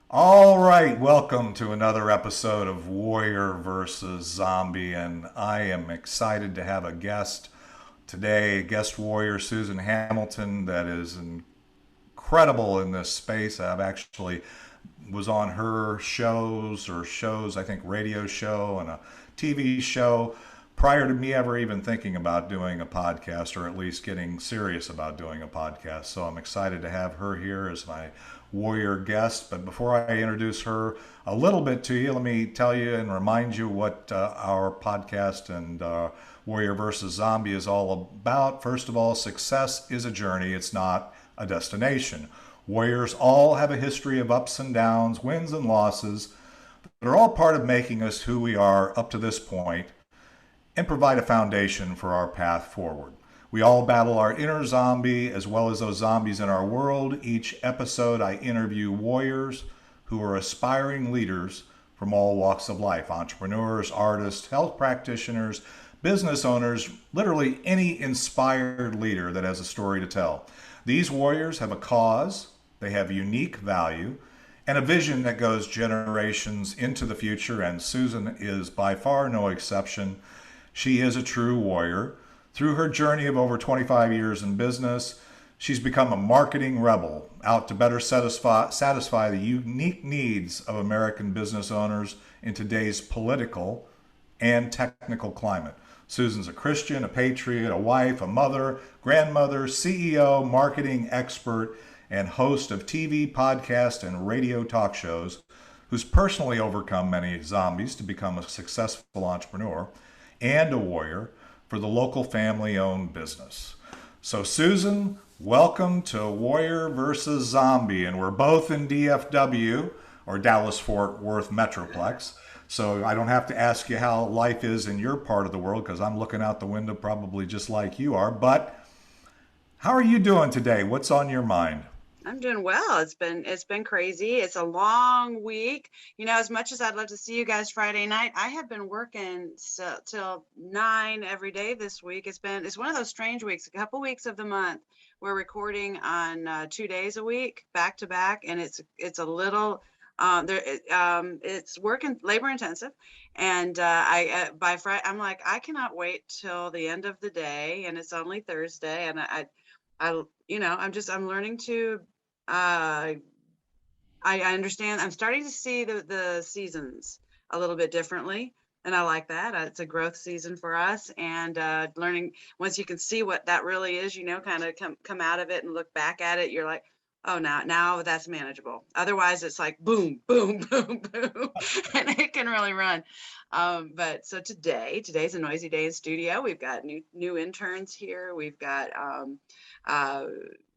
All right, welcome to another episode of Warrior versus Zombie, and I am excited to have a guest today, guest warrior Susan Hamilton, that is incredible in this space. I've actually was on her shows, I think radio show and a TV show prior to me ever even thinking about doing a podcast or at least getting serious about doing a podcast. So I'm excited to have her here as my warrior guest. But before I introduce her a little bit to you, let me tell you and remind you what our podcast and Warrior versus Zombie is all about. First of all, success is a journey, it's not a destination. Warriors all have a history of ups and downs, wins and losses, that are all part of making us who we are up to this point and provide a foundation for our path forward. We all battle our inner zombie as well as those zombies in our world. Each episode, I interview warriors who are aspiring leaders from all walks of life: entrepreneurs, artists, health practitioners, business owners, literally any inspired leader that has a story to tell. These warriors have a cause, they have unique value, and a vision that goes generations into the future, and Susan is by far no exception. She is a true warrior. Through her journey of over 25 years in business, she's become a marketing rebel out to better satisfy the unique needs of American business owners in today's political and technical climate. Susan's a Christian, a patriot, a wife, a mother, grandmother, CEO, marketing expert, and host of TV, podcast, and radio talk shows, who's personally overcome many zombies to become a successful entrepreneur and a warrior for the local family owned business. So, Susan, welcome to Warrior versus Zombie. And we're both in DFW, or Dallas Fort Worth Metroplex. So, I don't have to ask you how life is in your part of the world because I'm looking out the window probably just like you are. But how are you doing today? What's on your mind? I'm doing well. It's been crazy. It's a long week. As much as I'd love to see you guys Friday night, I have been working till 9 every day this week. It's one of those strange weeks. A couple weeks of the month, we're recording on 2 days a week, back to back, and it's a little it's working labor intensive. And by Friday, I'm like, I cannot wait till the end of the day, and it's only Thursday, and I'm learning to uh, I understand. I'm starting to see the seasons a little bit differently, and I like that. It's a growth season for us, and learning once you can see what that really is, kind of come out of it and look back at it. You're like, oh, now that's manageable. Otherwise, it's like boom, boom, boom, boom, and it can really run. But so today's a noisy day in studio. We've got new interns here. Uh,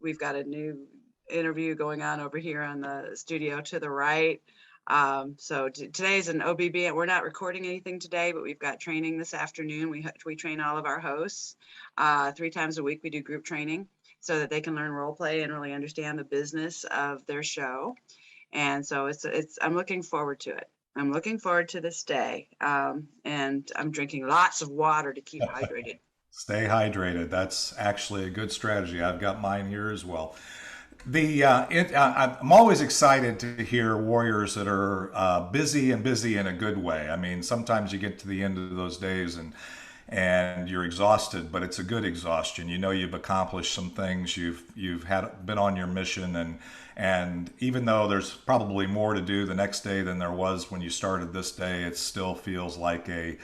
we've got a new interview going on over here on the studio to the right. So today's an OBB, and we're not recording anything today, but we've got training this afternoon. We train all of our hosts 3 times a week. We do group training so that they can learn role play and really understand the business of their show. And so I'm looking forward to it. I'm looking forward to this day. And I'm drinking lots of water to keep hydrated. Stay hydrated. That's actually a good strategy. I've got mine here as well. I'm always excited to hear warriors that are busy and busy in a good way. I mean, sometimes you get to the end of those days and you're exhausted, but it's a good exhaustion. You know you've accomplished some things. You've had been on your mission, and even though there's probably more to do the next day than there was when you started this day, it still feels like a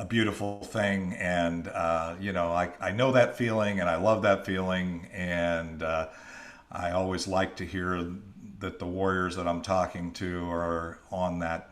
beautiful thing. And I know that feeling, and I love that feeling, and I always like to hear that the warriors that I'm talking to are on that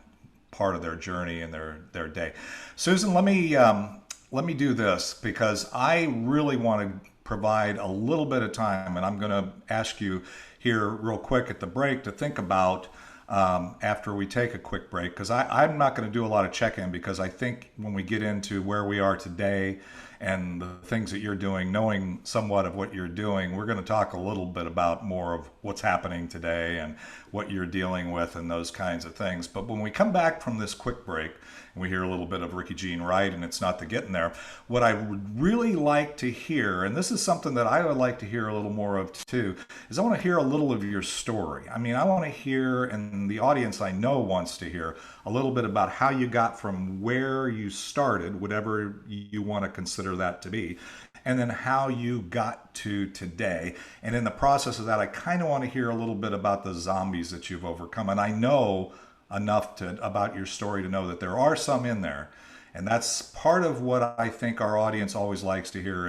part of their journey and their day. Susan, let me do this because I really want to provide a little bit of time, and I'm going to ask you here real quick at the break to think about after we take a quick break, because I'm not going to do a lot of check-in because I think when we get into where we are today and the things that you're doing, knowing somewhat of what you're doing, we're going to talk a little bit about more of what's happening today and what you're dealing with and those kinds of things. But when we come back from this quick break, and we hear a little bit of Ricky Jean Wright, and it's not the getting there, what I would really like to hear, and this is something that I would like to hear a little more of too, is I want to hear a little of your story. I mean, I want to hear, and the audience I know wants to hear, a little bit about how you got from where you started, whatever you want to consider that to be, and then how you got to today. And in the process of that, I kind of want to hear a little bit about the zombies that you've overcome. And I know enough about your story to know that there are some in there. And that's part of what I think our audience always likes to hear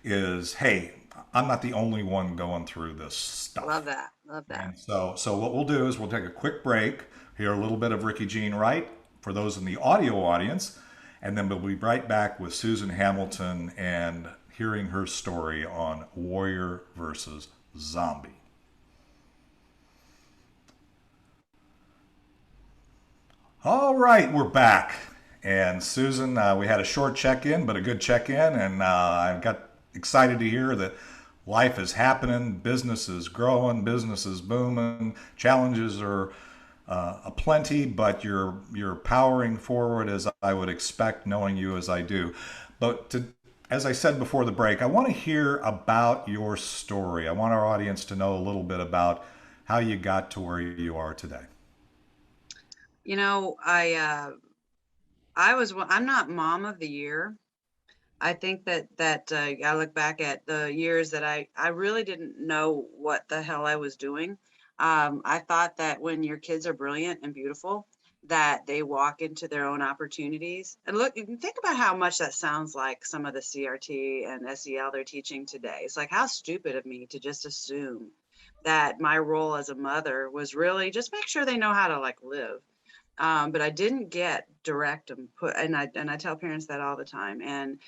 is hey, I'm not the only one going through this stuff. Love that. Love that. And so what we'll do is we'll take a quick break, hear a little bit of Ricky Jean Wright for those in the audio audience, and then we'll be right back with Susan Hamilton and hearing her story on warrior versus zombie. All right, we're back. And Susan, we had a short check-in, but a good check-in, and I got excited to hear that life is happening, business is growing, business is booming, challenges are aplenty, but you're powering forward as I would expect, knowing you as I do. But as I said before the break, I want to hear about your story. I want our audience to know a little bit about how you got to where you are today. You know, I'm not mom of the year. I think that I look back at the years that I really didn't know what the hell I was doing. I thought that when your kids are brilliant and beautiful, that they walk into their own opportunities. And look, you can think about how much that sounds like some of the CRT and SEL they're teaching today. It's like, how stupid of me to just assume that my role as a mother was really just make sure they know how to like live. But I didn't get direct and put, and I tell parents that all the time. And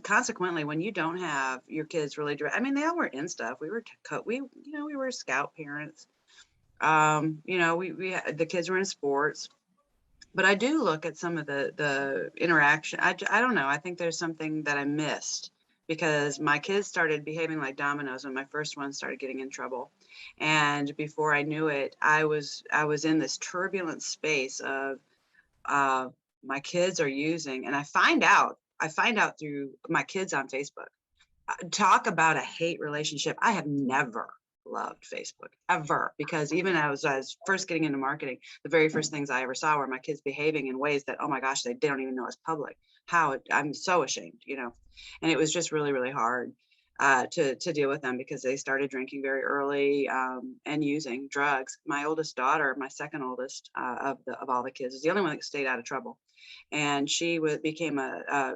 consequently, when you don't have your kids really direct, I mean, they all were in stuff. We were, we were scout parents. The kids were in sports. But I do look at some of the interaction. I don't know. I think there's something that I missed because my kids started behaving like dominoes when my first one started getting in trouble. And before I knew it, I was in this turbulent space of my kids are using, and I find out through my kids on Facebook. Talk about a hate relationship. I have never loved Facebook ever, because even as I was first getting into marketing, the very first things I ever saw were my kids behaving in ways that, oh my gosh, they don't even know it's public. I'm so ashamed, and it was just really, really hard to deal with them because they started drinking very early and using drugs. My oldest daughter, my second oldest of all the kids, is the only one that stayed out of trouble. And she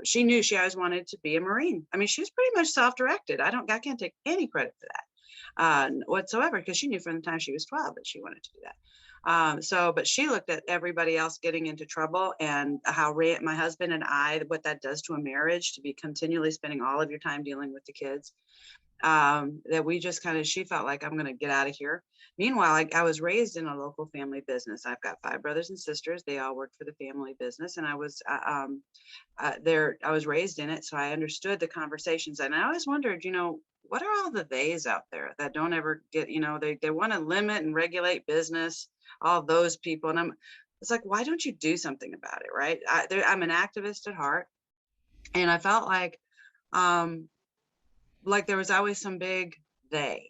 she knew she always wanted to be a Marine. I mean, she was pretty much self-directed. I can't take any credit for that whatsoever, because she knew from the time she was 12 that she wanted to do that. But she looked at everybody else getting into trouble and how my husband and I, what that does to a marriage, to be continually spending all of your time dealing with the kids, that we just she felt like, I'm going to get out of here. Meanwhile, I was raised in a local family business. I've got 5 brothers and sisters. They all worked for the family business, and I was raised in it. So I understood the conversations, and I always wondered, what are all the theys out there that don't ever get, they want to limit and regulate business, all those people. And it's like, why don't you do something about it? Right. I'm an activist at heart. And I felt like there was always some big they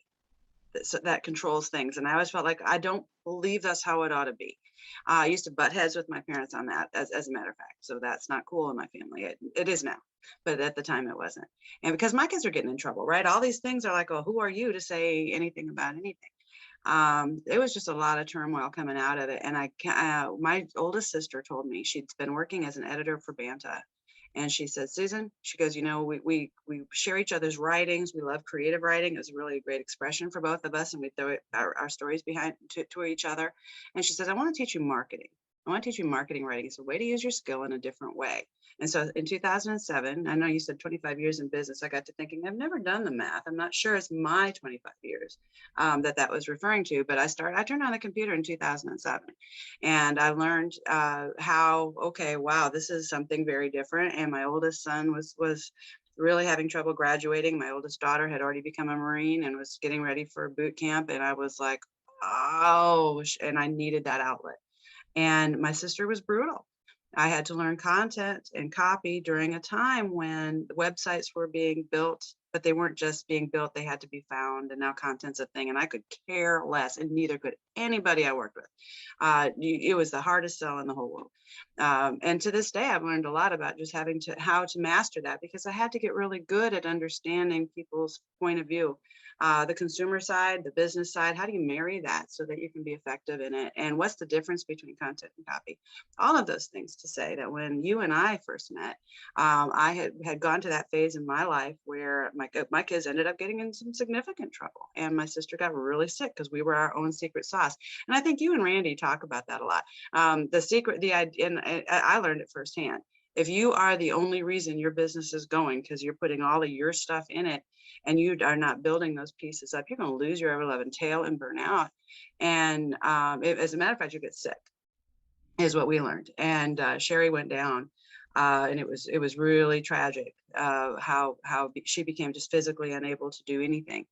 that controls things. And I always felt like, I don't believe that's how it ought to be. I used to butt heads with my parents on that, as a matter of fact. So that's not cool in my family. It is now, but at the time it wasn't. And because my kids are getting in trouble, right? All these things are like, oh, who are you to say anything about anything? It was just a lot of turmoil coming out of it. And my oldest sister told me she'd been working as an editor for Banta. And she said, Susan, she goes, we share each other's writings. We love creative writing. It was a really great expression for both of us. And we throw our stories behind to each other. And she says, I want to teach you marketing. I want to teach you marketing writing. It's a way to use your skill in a different way. And so in 2007, I know you said 25 years in business. I got to thinking, I've never done the math. I'm not sure it's my 25 years that was referring to, but I turned on the computer in 2007, and I learned how, okay, wow, this is something very different. And my oldest son was really having trouble graduating. My oldest daughter had already become a Marine and was getting ready for boot camp. And I was like, oh, and I needed that outlet. And my sister was brutal. I had to learn content and copy during a time when websites were being built, but they weren't just being built, they had to be found. And now content's a thing. And I could care less, and neither could anybody I worked with. It was the hardest sell in the whole world. And to this day, I've learned a lot about just having to how to master that, because I had to get really good at understanding people's point of view. The consumer side, the business side, how do you marry that so that you can be effective in it? And what's the difference between content and copy? All of those things to say that when you and I first met, I had gone to that phase in my life where my kids ended up getting in some significant trouble. And my sister got really sick because we were our own secret sauce. And I think you and Randy talk about that a lot. The secret, the idea, and I learned it firsthand. If you are the only reason your business is going because you're putting all of your stuff in it and you are not building those pieces up, you're going to lose your ever-loving tail and burn out. And as a matter of fact, you get sick, is what we learned. And Sherry went down, and it was really tragic how she became just physically unable to do anything.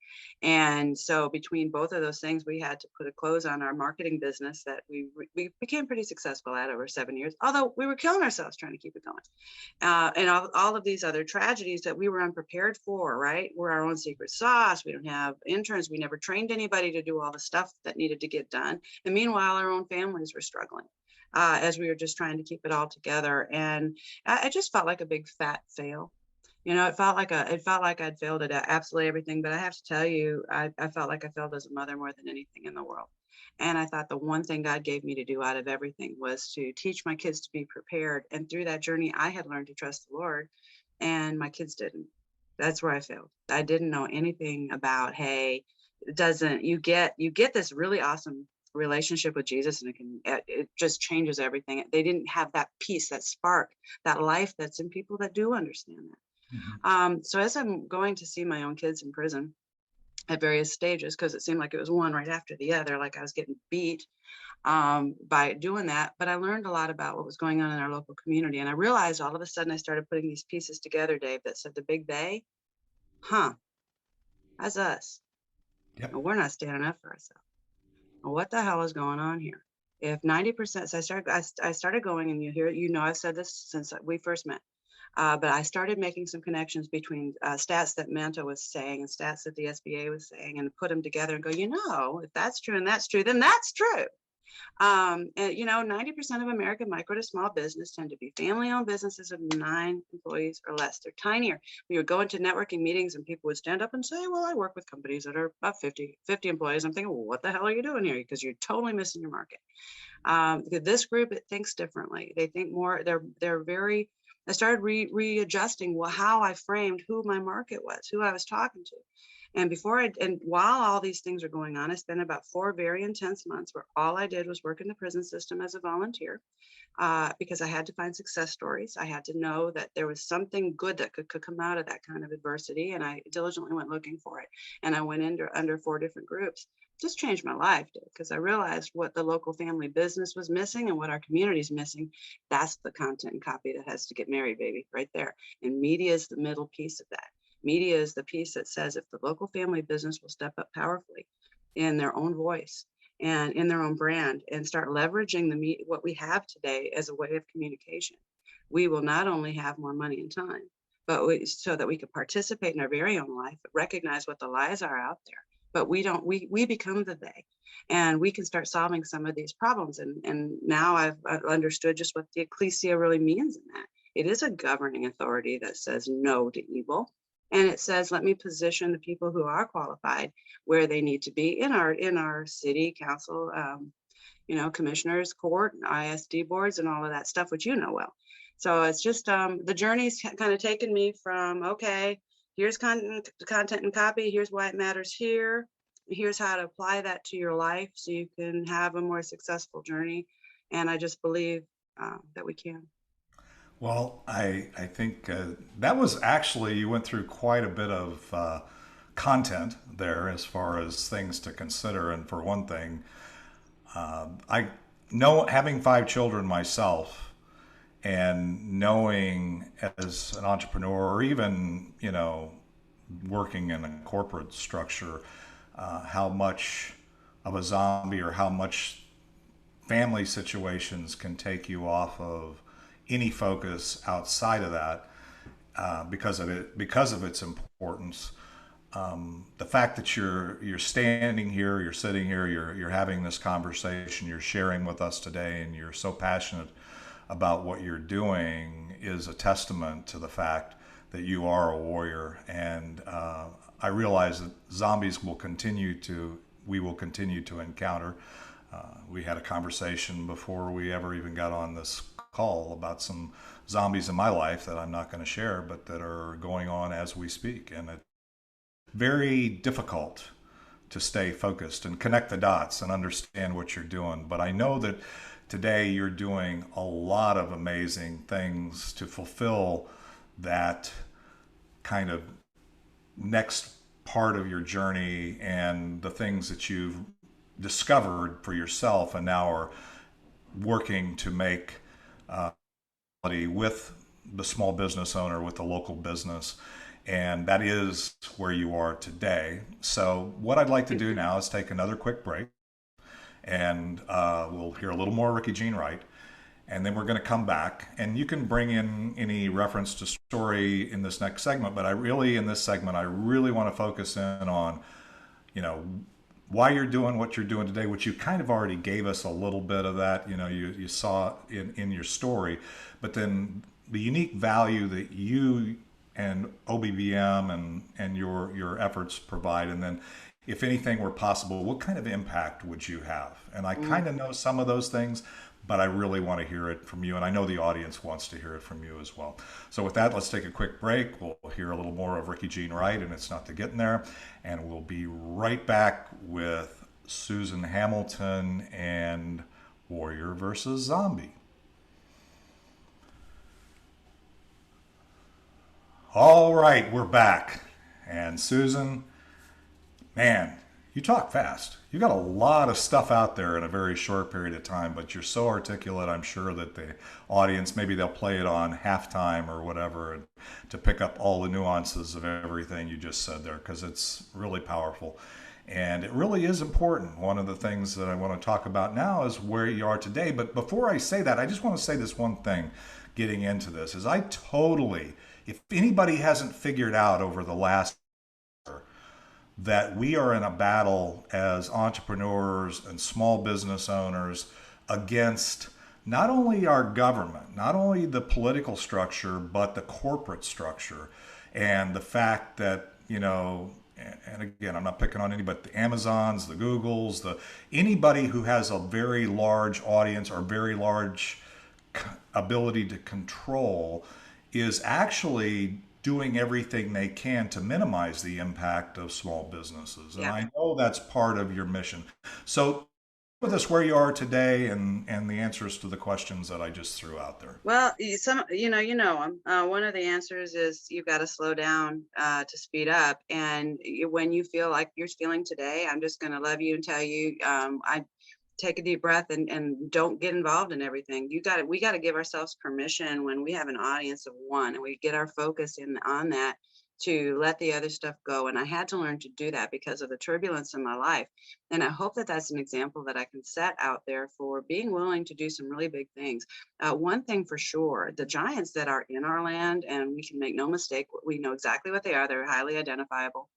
And so between both of those things, we had to put a close on our marketing business that we became pretty successful at over 7 years, although we were killing ourselves trying to keep it going. And all of these other tragedies that we were unprepared for, right? We're our own secret sauce. We don't have interns. We never trained anybody to do all the stuff that needed to get done. And meanwhile, our own families were struggling. As we were just trying to keep it all together. And I just felt like a big fat fail. It felt like I'd failed at absolutely everything. But I have to tell you, I felt like I failed as a mother more than anything in the world. And I thought the one thing God gave me to do out of everything was to teach my kids to be prepared. And through that journey, I had learned to trust the Lord, and my kids didn't. That's where I failed. I didn't know anything about, hey, you get this really awesome relationship with Jesus, and it just changes everything. They didn't have that peace, that spark, that life that's in people that do understand that. Mm-hmm. So as I'm going to see my own kids in prison at various stages, because it seemed like it was one right after the other, like I was getting beat by doing that. But I learned a lot about what was going on in our local community. And I realized all of a sudden I started putting these pieces together, Dave, that said the big they, that's us. Yep. And we're not standing up for ourselves. What the hell is going on here? If 90%, so I started going, and I've said this since we first met, but I started making some connections between stats that Manta was saying and stats that the SBA was saying, and put them together and go, if that's true and that's true, then that's true. And 90% of American micro to small business tend to be family-owned businesses of 9 employees or less. They're tinier. We would go into networking meetings and people would stand up and say, well, I work with companies that are about 50 employees. I'm thinking, well, what the hell are you doing here? Because you're totally missing your market. This group, it thinks differently. They think more, they're very, I started readjusting how I framed who my market was, who I was talking to. And while all these things are going on, I spent about 4 very intense months where all I did was work in the prison system as a volunteer, because I had to find success stories. I had to know that there was something good that could come out of that kind of adversity. And I diligently went looking for it. And I went under 4 different groups. Just changed my life, because I realized what the local family business was missing and what our community is missing. That's the content and copy that has to get married, baby, right there. And media is the middle piece of that. Media is the piece that says if the local family business will step up powerfully in their own voice and in their own brand and start leveraging what we have today as a way of communication, we will not only have more money and time, but so that we could participate in our very own life, but recognize what the lies are out there. But we become the they, and we can start solving some of these problems. And now I've understood just what the ecclesia really means in that. It is a governing authority that says no to evil. And it says, let me position the people who are qualified where they need to be in our city council, commissioners, court, ISD boards, and all of that stuff, which you know well. So it's just the journey's kind of taken me from, okay, here's content and copy. Here's why it matters here. Here's how to apply that to your life so you can have a more successful journey. And I just believe that we can. Well, I think that was actually, you went through quite a bit of content there as far as things to consider. And for one thing, I know, having 5 children myself, and knowing as an entrepreneur, or even, working in a corporate structure, how much of a zombie or how much family situations can take you off of any focus outside of that, because of its importance. The fact that you're standing here, you're sitting here, you're having this conversation, you're sharing with us today, and you're so passionate about what you're doing is a testament to the fact that you are a warrior. And I realize that zombies we will continue to encounter. We had a conversation before we ever even got on this call about some zombies in my life that I'm not going to share, but that are going on as we speak. And it's very difficult to stay focused and connect the dots and understand what you're doing. But I know that today you're doing a lot of amazing things to fulfill that kind of next part of your journey, and the things that you've discovered for yourself and now are working to make with the small business owner, with the local business. And that is where you are today. So what I'd like to do now is take another quick break, and we'll hear a little more Ricky Jean Wright, and then we're going to come back, and you can bring in any reference to story in this next segment. But in this segment, I really want to focus in on, you know, why you're doing what you're doing today, which you kind of already gave us a little bit of that, you saw in your story, but then the unique value that you and OBBM and your efforts provide. And then if anything were possible, what kind of impact would you have? And I kind of know some of those things, but I really want to hear it from you. And I know the audience wants to hear it from you as well. So with that, let's take a quick break. We'll hear a little more of Ricky Jean Wright, and It's Not to Getting There. And we'll be right back with Susan Hamilton and Warrior versus Zombie. All right, we're back. And Susan, man, you talk fast. You got a lot of stuff out there in a very short period of time, but you're so articulate. I'm sure that the audience, maybe they'll play it on halftime or whatever, and to pick up all the nuances of everything you just said there, because it's really powerful. And it really is important. One of the things that I want to talk about now is where you are today. But before I say that, I just want to say this one thing getting into this is if anybody hasn't figured out over the last year that we are in a battle as entrepreneurs and small business owners against not only our government, not only the political structure, but the corporate structure. And the fact that, and again, I'm not picking on anybody, but the Amazons, the Googles, anybody who has a very large audience or very large ability to control is actually doing everything they can to minimize the impact of small businesses. And Yeah. I know that's part of your mission. So with us where you are today and the answers to the questions that I just threw out there. Well, one of the answers is you've got to slow down to speed up. And when you feel like you're feeling today, I'm just going to love you and tell you, I take a deep breath and don't get involved in everything. We got to give ourselves permission when we have an audience of one and we get our focus on that, to let the other stuff go. And I had to learn to do that because of the turbulence in my life. And I hope that that's an example that I can set out there for being willing to do some really big things. One thing for sure, the giants that are in our land, and we can make no mistake, we know exactly what they are. They're highly identifiable.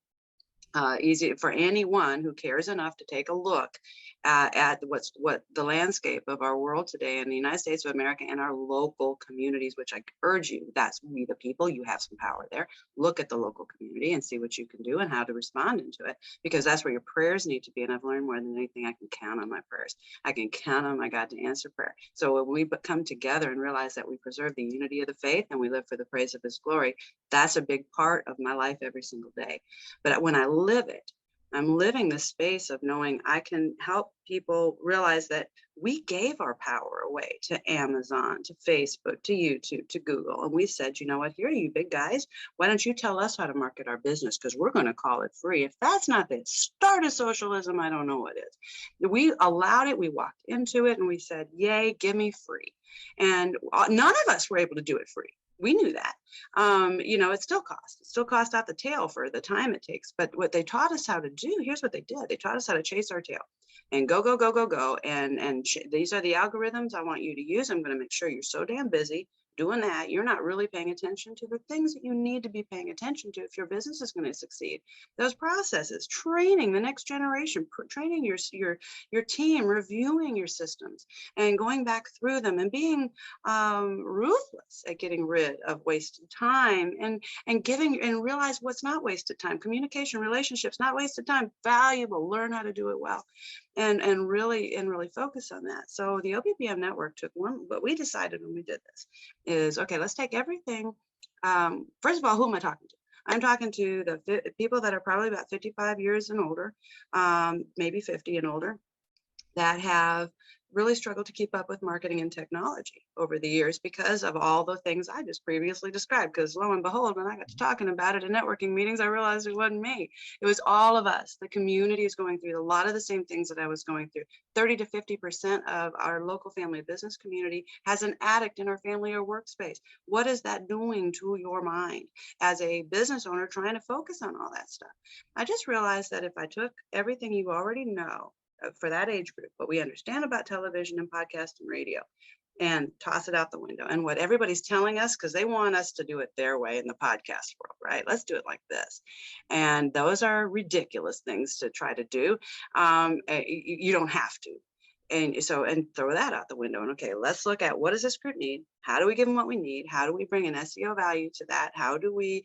Easy for anyone who cares enough to take a look at what the landscape of our world today in the United States of America and our local communities, which I urge you, that's we the people, you have some power there. Look at the local community and see what you can do and how to respond into it, because that's where your prayers need to be. And I've learned more than anything, I can count on my prayers. I can count on my God to answer prayer. So when we come together and realize that we preserve the unity of the faith and we live for the praise of His glory, that's a big part of my life every single day. But when I live it, I'm living this space of knowing I can help people realize that we gave our power away to Amazon, to Facebook, to YouTube, to Google. And we said, you know what, here are you big guys. Why don't you tell us how to market our business? Because we're going to call it free. If that's not the start of socialism, I don't know what is. We allowed it. We walked into it and we said, yay, give me free. And none of us were able to do it free. We knew that. It still costs. It still costs out the tail for the time it takes. But what they taught us how to do, here's what they did. They taught us how to chase our tail and go, go, go, go, go. And these are the algorithms I want you to use. I'm going to make sure you're so damn busy doing that, you're not really paying attention to the things that you need to be paying attention to if your business is going to succeed. Those processes, training the next generation, training your team, reviewing your systems and going back through them and being ruthless at getting rid of wasted time and giving and realize what's not wasted time. Communication, relationships, not wasted time, valuable. Learn how to do it well. And really focus on that. So the OBBM network took what we decided when we did this is, okay, let's take everything. First of all, who am I talking to? I'm talking to the people that are probably about 55 years and older, maybe 50 and older, that have really struggled to keep up with marketing and technology over the years because of all the things I just previously described. Because lo and behold, when I got to talking about it in networking meetings, I realized it wasn't me. It was all of us. The community is going through a lot of the same things that I was going through. 30 to 50% of our local family business community has an addict in our family or workspace. What is that doing to your mind as a business owner trying to focus on all that stuff? I just realized that if I took everything you already know for that age group, what we understand about television and podcast and radio, and toss it out the window. And what everybody's telling us, because they want us to do it their way in the podcast world, right? Let's do it like this. And those are ridiculous things to try to do. You don't have to. And throw that out the window. And okay, let's look at what does this group need? How do we give them what we need? How do we bring an SEO value to that? How do we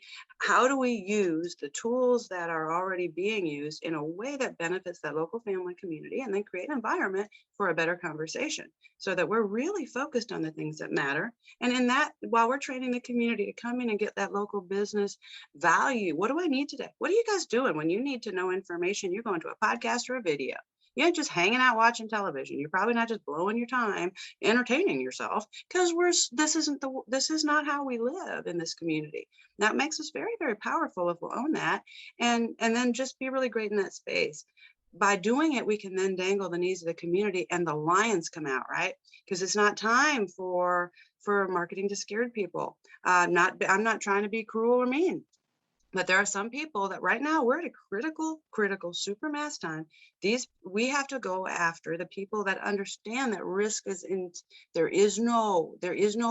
use the tools that are already being used in a way that benefits that local family community, and then create an environment for a better conversation so that we're really focused on the things that matter. And in that, while we're training the community to come in and get that local business value, what do I need today? What are you guys doing when you need to know information? You're going to a podcast or a video. You're just hanging out watching television. You're probably not just blowing your time entertaining yourself, because this is not how we live in this community. That makes us very, very powerful if we'll own that and then just be really great in that space. By doing it, we can then dangle the needs of the community and the lions come out, right? Because it's not time for marketing to scared people. I'm not trying to be cruel or mean. But there are some people that right now we're at a critical super mass time. We have to go after the people that understand that risk is in, there is no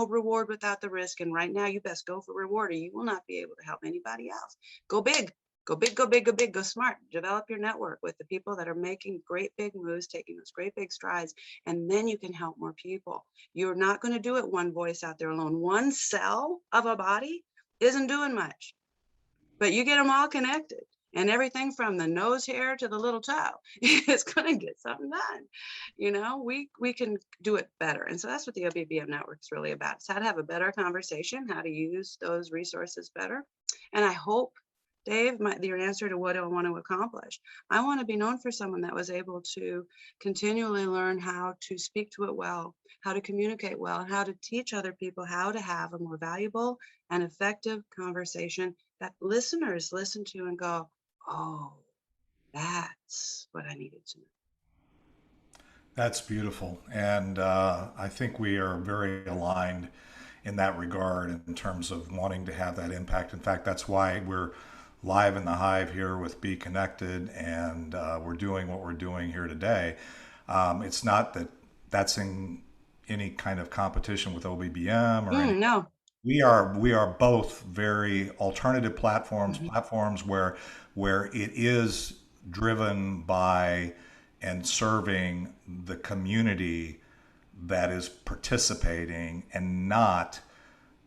reward without the risk. And right now you best go for reward or you will not be able to help anybody else. Go big, go big, go big, go big, go smart. Develop your network with the people that are making great big moves, taking those great big strides, and then you can help more people. You're not going to do it one voice out there alone. One cell of a body isn't doing much. But you get them all connected and everything from the nose hair to the little toe is going to get something done. We can do it better. And so that's what the OBBM network is really about. It's how to have a better conversation, how to use those resources better. And I hope, Dave, your answer to what I want to accomplish. I want to be known for someone that was able to continually learn how to speak to it well, how to communicate well, and how to teach other people how to have a more valuable and effective conversation that listeners listen to and go, oh, that's what I needed to know. That's beautiful. And I think we are very aligned in that regard in terms of wanting to have that impact. In fact, that's why we're live in the Hive here with Be Connected, and we're doing what we're doing here today. It's not that that's in any kind of competition with OBBM or any. No. We are both very alternative platforms, Mm-hmm. platforms where it is driven by and serving the community that is participating, and not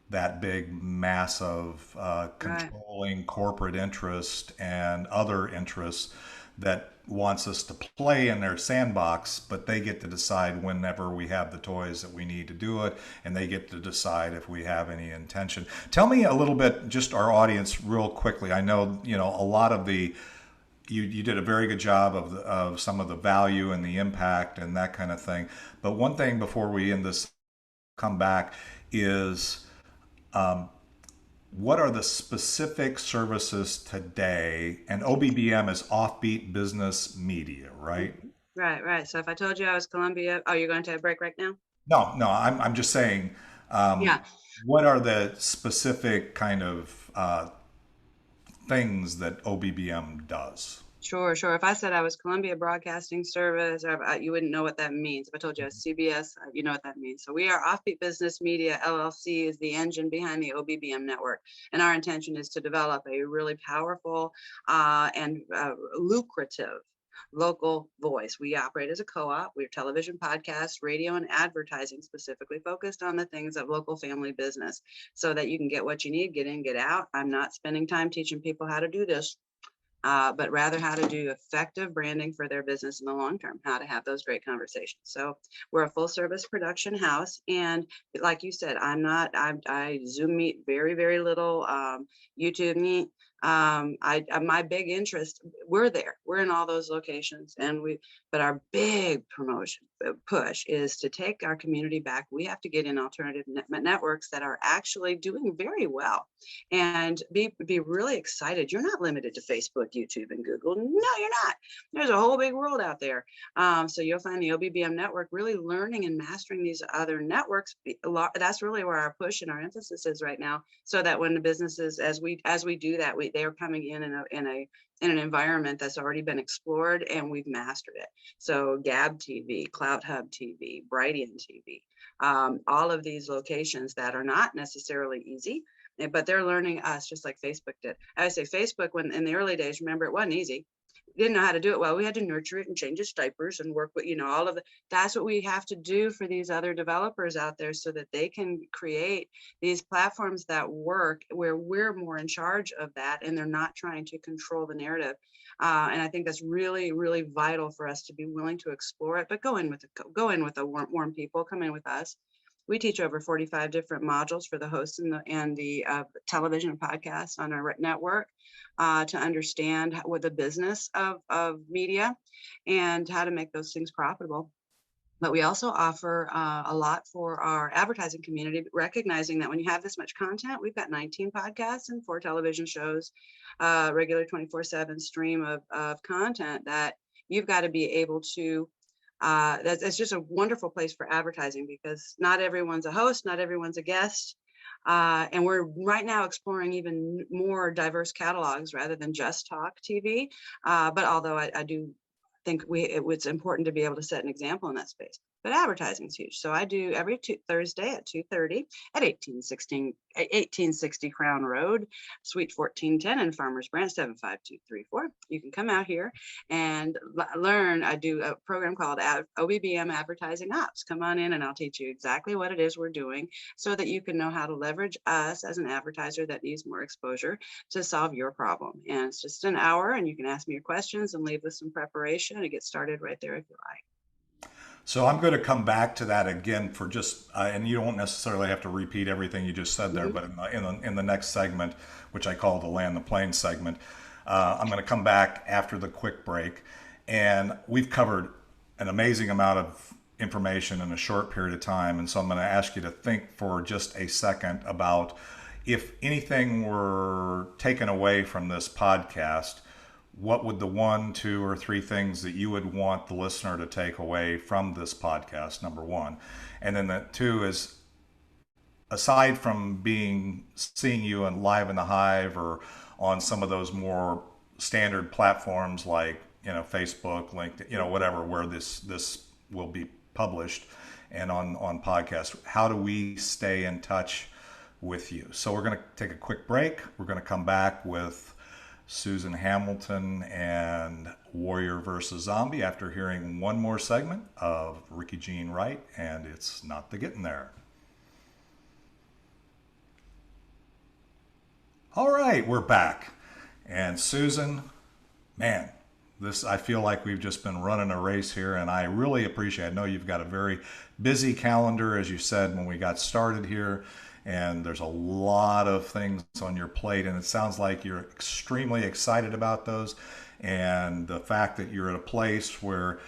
that big mass of Right. controlling corporate interest and other interests that wants us to play in their sandbox, but they get to decide whenever we have the toys that we need to do it, and they get to decide if we have any intention. Tell me a little bit, just our audience, real quickly. I know, a lot of the you did a very good job of some of the value and the impact and that kind of thing. But one thing before we end this, come back, is what are the specific services today? And OBBM is Offbeat Business Media, right? Mhm. Right, right. So if I told you I was Columbia, oh, you're going to a break right now? No, no, I'm just saying, Yeah, what are the specific kind of things that OBBM does? sure, sure. If I said I was Columbia Broadcasting Service, or you wouldn't know what that means. If I told you I was CBS, you know what that means. So we are Offbeat Business Media LLC is the engine behind the OBBM network, and our intention is to develop a really powerful and lucrative local voice. We operate as a co-op. We're television, podcasts, radio, and advertising specifically focused on the things of local family business so that you can get what you need, get in, get out. I'm not spending time teaching people how to do this, but rather how to do effective branding for their business in the long term, how to have those great conversations. So we're a full service production house. And like you said, I Zoom meet very, very little, YouTube meet. My big interest, we're there, we're in all those locations, but our big promotion push is to take our community back. We have to get in alternative networks that are actually doing very well and be really excited. You're not limited to Facebook, YouTube, and Google. No, you're not. There's a whole big world out there. So you'll find the OBBM network really learning and mastering these other networks. That's really where our push and our emphasis is right now. So that when the businesses, as we do that, they are coming in an environment that's already been explored and we've mastered it. So Gab TV, Cloud Hub TV, Brightian TV, all of these locations that are not necessarily easy, but they're learning us just like Facebook did. I would say Facebook, when in the early days, remember, it wasn't easy. Didn't know how to do it well. We had to nurture it and change its diapers and work with, all of the, that's what we have to do for these other developers out there so that they can create these platforms that work where we're more in charge of that and they're not trying to control the narrative. And I think that's really, really vital for us to be willing to explore it, but go in with the warm people, come in with us. We teach over 45 different modules for the hosts and the television and podcasts on our network to understand what the business of media and how to make those things profitable. But we also offer a lot for our advertising community, recognizing that when you have this much content, we've got 19 podcasts and 4 television shows, regular 24/7 stream of content that you've got to be able to that's just a wonderful place for advertising because not everyone's a host, not everyone's a guest. And we're right now exploring even more diverse catalogs rather than just talk TV. But although I do think it's important to be able to set an example in that space. But advertising is huge. So I do every Thursday at 2:30 at 1860 Crown Road, Suite 1410 in Farmers Branch 75234. You can come out here and learn. I do a program called OBBM Advertising Ops. Come on in and I'll teach you exactly what it is we're doing so that you can know how to leverage us as an advertiser that needs more exposure to solve your problem. And it's just an hour and you can ask me your questions and leave with some preparation and get started right there if you like. So I'm going to come back to that again for just, and you don't necessarily have to repeat everything you just said there, Mhm. but in the next segment, which I call the Land the Plane segment, I'm going to come back after the quick break. And we've covered an amazing amount of information in a short period of time. And so I'm going to ask you to think for just a second about if anything were taken away from this podcast, what would the 1, 2, or 3 things that you would want the listener to take away from this podcast, number one? And then the 2 is, aside from seeing you in live in the hive or on some of those more standard platforms like Facebook, LinkedIn, whatever, where this will be published and on podcast, how do we stay in touch with you? So we're going to take a quick break. We're going to come back with Susan Hamilton and Warrior versus Zombie after hearing one more segment of Ricky Jean Wright and It's Not the Getting There. All right, we're back. And Susan, man, I feel like we've just been running a race here, and I really appreciate it. I know you've got a very busy calendar, as you said when we got started here, and there's a lot of things on your plate, and it sounds like you're extremely excited about those. And the fact that you're at a place where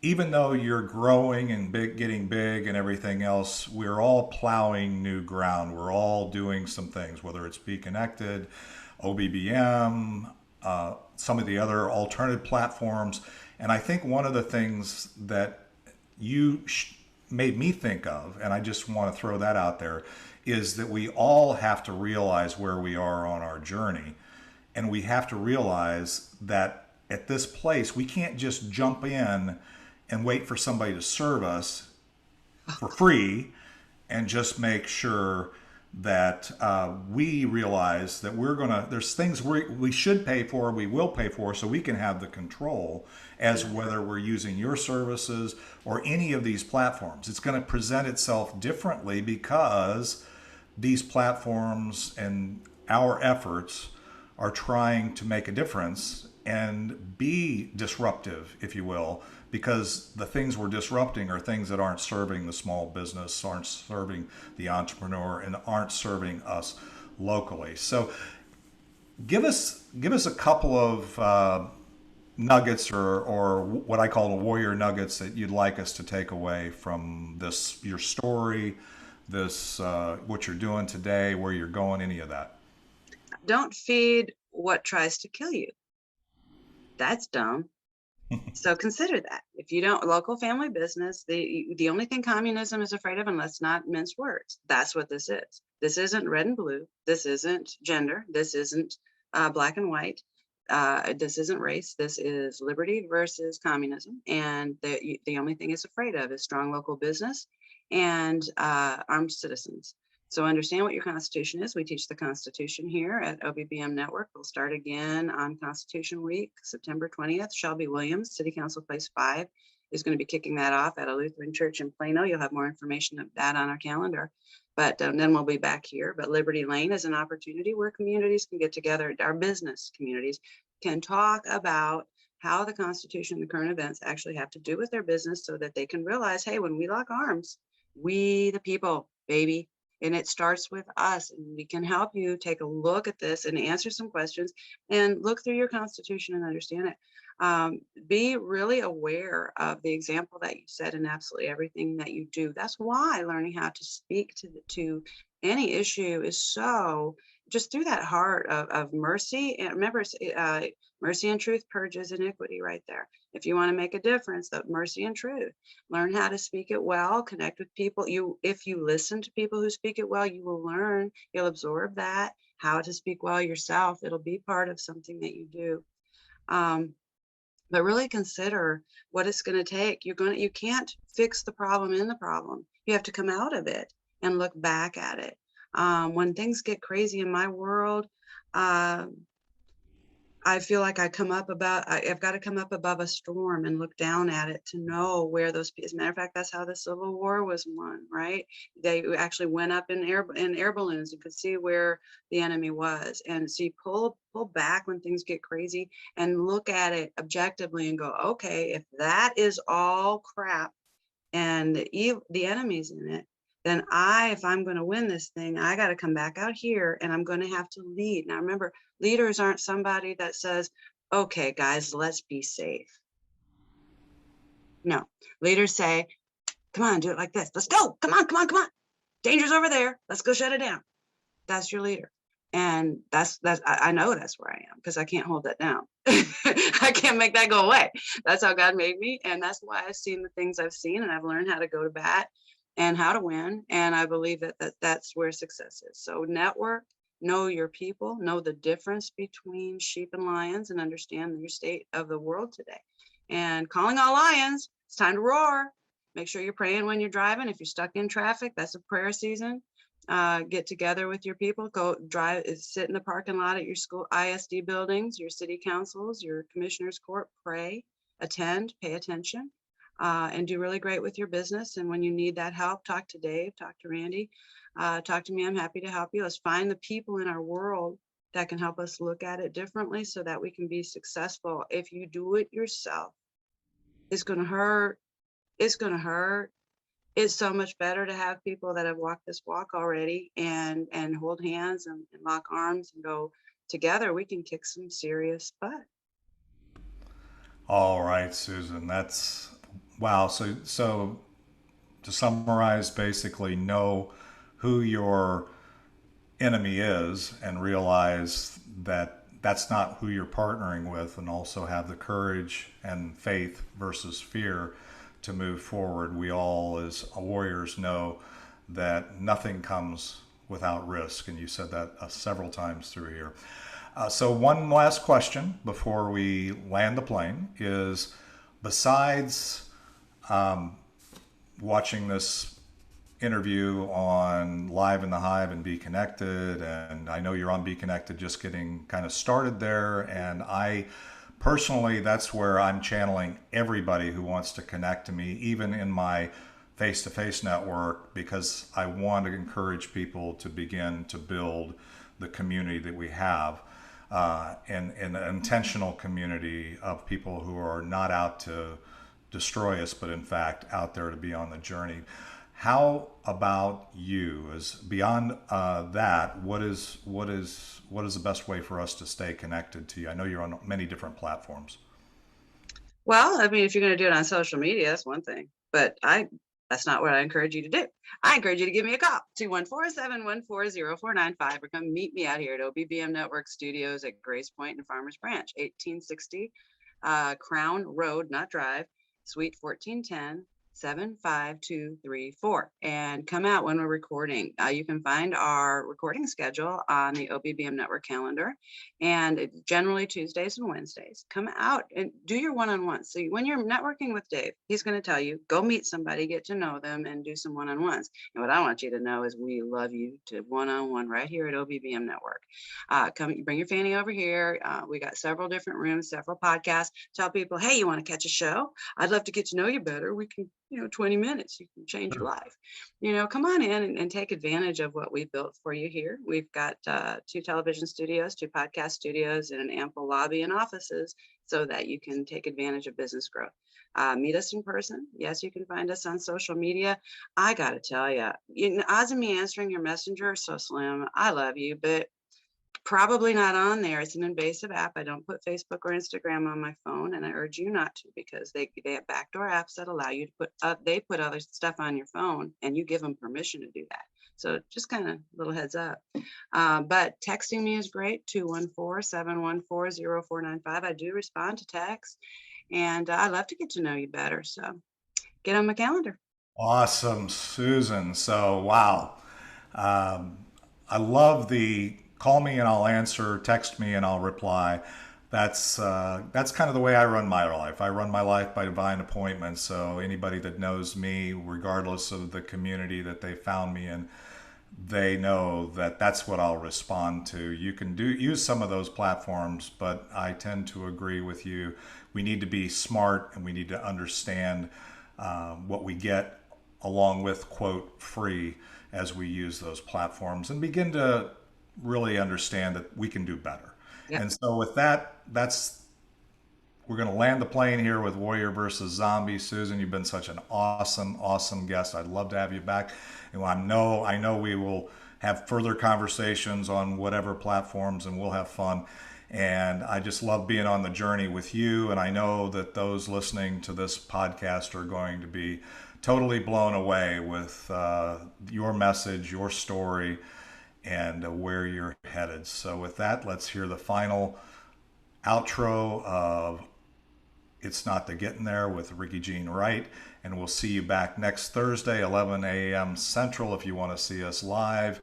even though you're growing and getting big and everything else, we're all plowing new ground. We're all doing some things, whether it's Be Connected, OBBM, some of the other alternative platforms. And I think one of the things that you made me think of, and I just want to throw that out there, is that we all have to realize where we are on our journey. And we have to realize that at this place, we can't just jump in and wait for somebody to serve us for free and just make sure that we realize that there's things we should pay for, we will pay for, so we can have the control as whether we're using your services or any of these platforms. It's going to present itself differently because these platforms and our efforts are trying to make a difference and be disruptive, if you will, because the things we're disrupting are things that aren't serving the small business, aren't serving the entrepreneur, and aren't serving us locally. So give us a couple of nuggets or what I call the warrior nuggets that you'd like us to take away from this, your story, this what you're doing today, where you're going, any of that. Don't feed what tries to kill you. That's dumb. So consider that. If you don't, local family business, the only thing communism is afraid of, and let's not mince words, that's what this is. This isn't red and blue. This isn't gender. This isn't black and white. This isn't race. This is liberty versus communism. And the only thing it's afraid of is strong local business and armed citizens. So understand what your Constitution is. We teach the Constitution here at OBBM Network. We'll start again on Constitution Week, September 20th. Shelby Williams, City Council Place 5, is going to be kicking that off at a Lutheran church in Plano. You'll have more information of that on our calendar. But then we'll be back here. But Liberty Lane is an opportunity where communities can get together. Our business communities can talk about how the Constitution and the current events actually have to do with their business so that they can realize, hey, when we lock arms, we the people, baby. And it starts with us, and we can help you take a look at this and answer some questions and look through your Constitution and understand it. Be really aware of the example that you set in absolutely everything that you do. That's why learning how to speak to any issue is so, just through that heart of mercy. And remember, mercy and truth purges iniquity right there. If you want to make a difference, that mercy and truth, learn how to speak it well, connect with people. If you listen to people who speak it well, you will learn, you'll absorb that, how to speak well yourself. It'll be part of something that you do. But really consider what it's going to take. You can't fix the problem in the problem. You have to come out of it and look back at it. When things get crazy in my world, I feel like I've got to come up above a storm and look down at it to know where those, as a matter of fact, that's how the Civil War was won, right? They actually went up in air balloons and could see where the enemy was. And so you pull back when things get crazy and look at it objectively and go, okay, if that is all crap and the enemy's in it, then if I'm going to win this thing, I got to come back out here and I'm going to have to lead. Now, remember, leaders aren't somebody that says, okay, guys, let's be safe. No, leaders say, come on, do it like this. Let's go. Come on, come on, come on. Danger's over there. Let's go shut it down. That's your leader. And I know that's where I am because I can't hold that down. I can't make that go away. That's how God made me. And that's why I've seen the things I've seen, and I've learned how to go to bat and how to win. And I believe that's where success is. So network, know your people, know the difference between sheep and lions, and understand your state of the world today. And calling all lions, it's time to roar. Make sure you're praying when you're driving. If you're stuck in traffic, that's a prayer season. Get together with your people, go drive, sit in the parking lot at your school, ISD buildings, your city councils, your commissioner's court, pray, attend, pay attention. And do really great with your business. And when you need that help, talk to Dave, talk to Randy, talk to me. I'm happy to help you. Let's find the people in our world that can help us look at it differently so that we can be successful. If you do it yourself, it's going to hurt. It's going to hurt. It's so much better to have people that have walked this walk already and hold hands and lock arms and go together. We can kick some serious butt. All right, Susan. That's wow. So to summarize, basically know who your enemy is and realize that that's not who you're partnering with, and also have the courage and faith versus fear to move forward. We all, as warriors, know that nothing comes without risk, and you said that several times through here. So, one last question before we land the plane is, besides watching this interview on Live in the Hive and Be Connected, and I know you're on Be Connected, just getting kind of started there. And I personally, that's where I'm channeling everybody who wants to connect to me, even in my face to face network, because I want to encourage people to begin to build the community that we have. And an intentional community of people who are not out to destroy us, but in fact out there to be on the journey. How about you? As beyond that, what is the best way for us to stay connected to you? I know you're on many different platforms. Well, I mean, if you're going to do it on social media, that's one thing, but that's not what I encourage you to do. I encourage you to give me a call, 214-714-0495, or come meet me out here at OBBM Network Studios at Grace Point and Farmers Branch, 1860 Crown Road, not Drive, Suite 1410, 75234, and come out when we're recording. You can find our recording schedule on the OBBM Network calendar, and it's generally Tuesdays and Wednesdays. Come out and do your one-on-ones. So when you're networking with Dave, he's going to tell you, go meet somebody, get to know them, and do some one-on-ones. And what I want you to know is we love you to one-on-one right here at OBBM Network. Come, bring your fanny over here. We got several different rooms, several podcasts. Tell people, hey, you want to catch a show? I'd love to get to know you better. We can, 20 minutes, you can change your life. Come on in and take advantage of what we've built for you here. We've got 2 television studios, 2 podcast studios, and an ample lobby and offices so that you can take advantage of business growth. Meet us in person. Yes, you can find us on social media. I got to tell you, odds of me answering your messenger are so slim. I love you, but probably not on there. It's an invasive app. I don't put Facebook or Instagram on my phone, and I urge you not to, because they have backdoor apps that allow you to they put other stuff on your phone, and you give them permission to do that. So just kind of little heads up. But texting me is great, 214-714-0495. I do respond to text, and I love to get to know you better. So get on my calendar. Awesome, Susan. So, wow. Um, I love the call me and I'll answer, text me and I'll reply. That's kind of the way I run my life. I run my life by divine appointment. So anybody that knows me, regardless of the community that they found me in, they know that that's what I'll respond to. You can use some of those platforms, but I tend to agree with you. We need to be smart and we need to understand what we get along with quote free as we use those platforms, and begin to really understand that we can do better. Yeah. And so with that, we're going to land the plane here with Warrior versus Zombie. Susan, you've been such an awesome guest. I'd love to have you back. And I know we will have further conversations on whatever platforms, and we'll have fun. And I just love being on the journey with you. And I know that those listening to this podcast are going to be totally blown away with your message, your story, and where you're headed. So with that, let's hear the final outro of It's Not the Getting There with Ricky Jean Wright. And we'll see you back next Thursday, 11 a.m. Central, if you want to see us live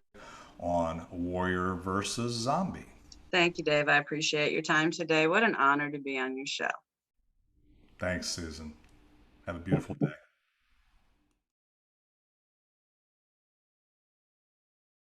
on Warrior versus Zombie. Thank you, Dave. I appreciate your time today. What an honor to be on your show. Thanks, Susan. Have a beautiful day.